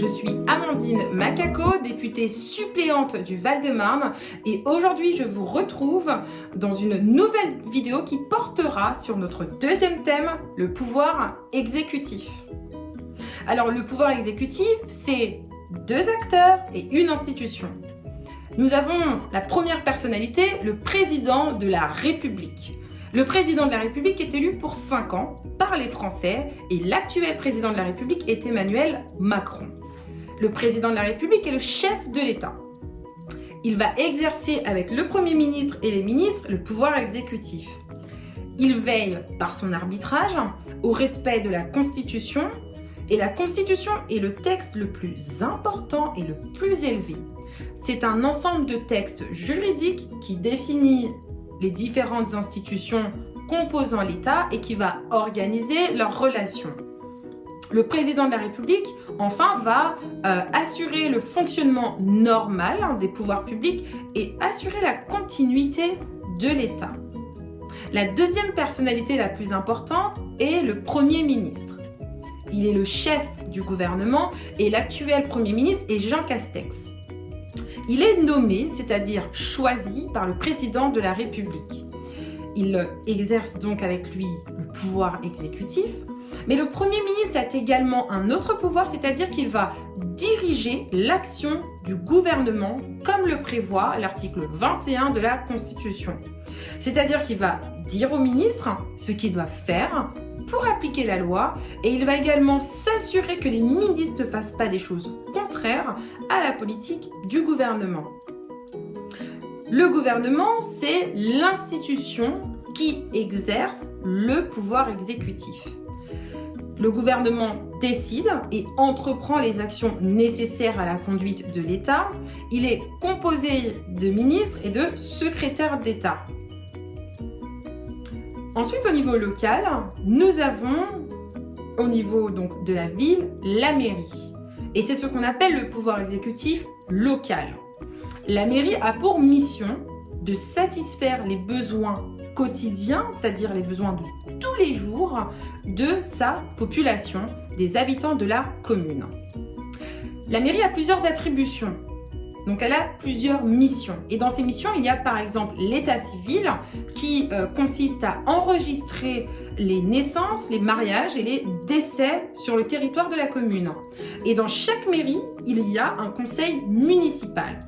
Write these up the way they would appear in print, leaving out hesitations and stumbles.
Je suis Amandine Macaco, députée suppléante du Val-de-Marne et aujourd'hui je vous retrouve dans une nouvelle vidéo qui portera sur notre deuxième thème, le pouvoir exécutif. Alors le pouvoir exécutif, c'est deux acteurs et une institution. Nous avons la première personnalité, le président de la République. Le président de la République est élu pour 5 ans par les Français et l'actuel président de la République est Emmanuel Macron. Le président de la République est le chef de l'État. Il va exercer avec le Premier ministre et les ministres le pouvoir exécutif. Il veille par son arbitrage au respect de la Constitution et la Constitution est le texte le plus important et le plus élevé. C'est un ensemble de textes juridiques qui définit les différentes institutions composant l'État et qui va organiser leurs relations. Le président de la République, enfin, va assurer le fonctionnement normal des pouvoirs publics et assurer la continuité de l'État. La deuxième personnalité la plus importante est le Premier ministre. Il est le chef du gouvernement et l'actuel Premier ministre est Jean Castex. Il est nommé, c'est-à-dire choisi par le président de la République. Il exerce donc avec lui le pouvoir exécutif, mais le Premier ministre a également un autre pouvoir, c'est-à-dire qu'il va diriger l'action du gouvernement comme le prévoit l'article 21 de la Constitution. C'est-à-dire qu'il va dire aux ministres ce qu'ils doivent faire pour appliquer la loi et il va également s'assurer que les ministres ne fassent pas des choses contraires à la politique du gouvernement. Le gouvernement, c'est l'institution qui exerce le pouvoir exécutif. Le gouvernement décide et entreprend les actions nécessaires à la conduite de l'État. Il est composé de ministres et de secrétaires d'État. Ensuite, au niveau local, nous avons, au niveau donc, de la ville, la mairie. Et c'est ce qu'on appelle le pouvoir exécutif local. La mairie a pour mission de satisfaire les besoins quotidiens, c'est-à-dire les besoins de tous les jours de sa population, des habitants de la commune. La mairie a plusieurs attributions. Donc elle a plusieurs missions. Et dans ces missions, il y a par exemple l'état civil qui consiste à enregistrer les naissances, les mariages et les décès sur le territoire de la commune. Et dans chaque mairie, il y a un conseil municipal.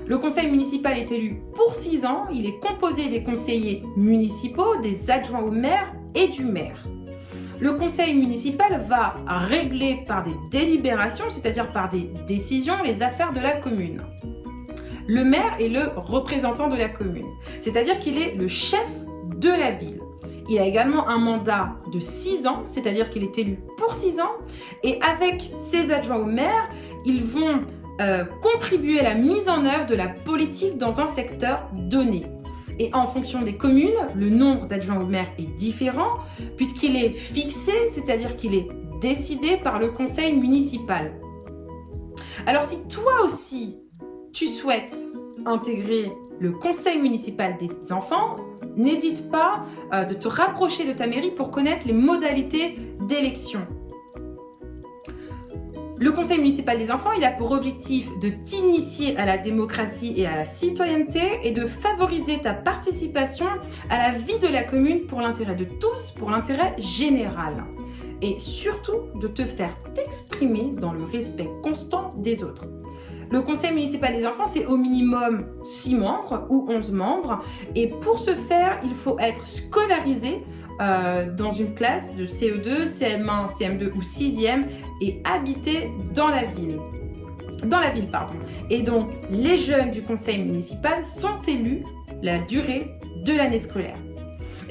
Le conseil municipal est élu pour 6 ans. Il est composé des conseillers municipaux, des adjoints au maire et du maire. Le conseil municipal va régler par des délibérations, c'est-à-dire par des décisions, les affaires de la commune. Le maire est le représentant de la commune, c'est-à-dire qu'il est le chef de la ville. Il a également un mandat de 6 ans, c'est-à-dire qu'il est élu pour 6 ans. Et avec ses adjoints au maire, ils vont contribuer à la mise en œuvre de la politique dans un secteur donné. Et en fonction des communes, le nombre d'adjoints au maire est différent puisqu'il est fixé, c'est-à-dire qu'il est décidé par le conseil municipal. Alors si toi aussi, tu souhaites intégrer le conseil municipal des enfants, n'hésite pas de te rapprocher de ta mairie pour connaître les modalités d'élection. Le conseil municipal des enfants, il a pour objectif de t'initier à la démocratie et à la citoyenneté et de favoriser ta participation à la vie de la commune pour l'intérêt de tous, pour l'intérêt général. Et surtout de te faire t'exprimer dans le respect constant des autres. Le conseil municipal des enfants, c'est au minimum 6 membres ou 11 membres. Et pour ce faire, il faut être scolarisé dans une classe de CE2, CM1, CM2 ou 6e et habiter dans la ville. Et donc, les jeunes du conseil municipal sont élus la durée de l'année scolaire.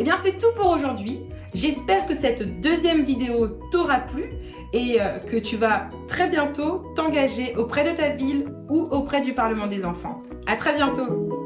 Eh bien, c'est tout pour aujourd'hui. J'espère que cette deuxième vidéo t'aura plu et que tu vas très bientôt t'engager auprès de ta ville ou auprès du Parlement des enfants. À très bientôt!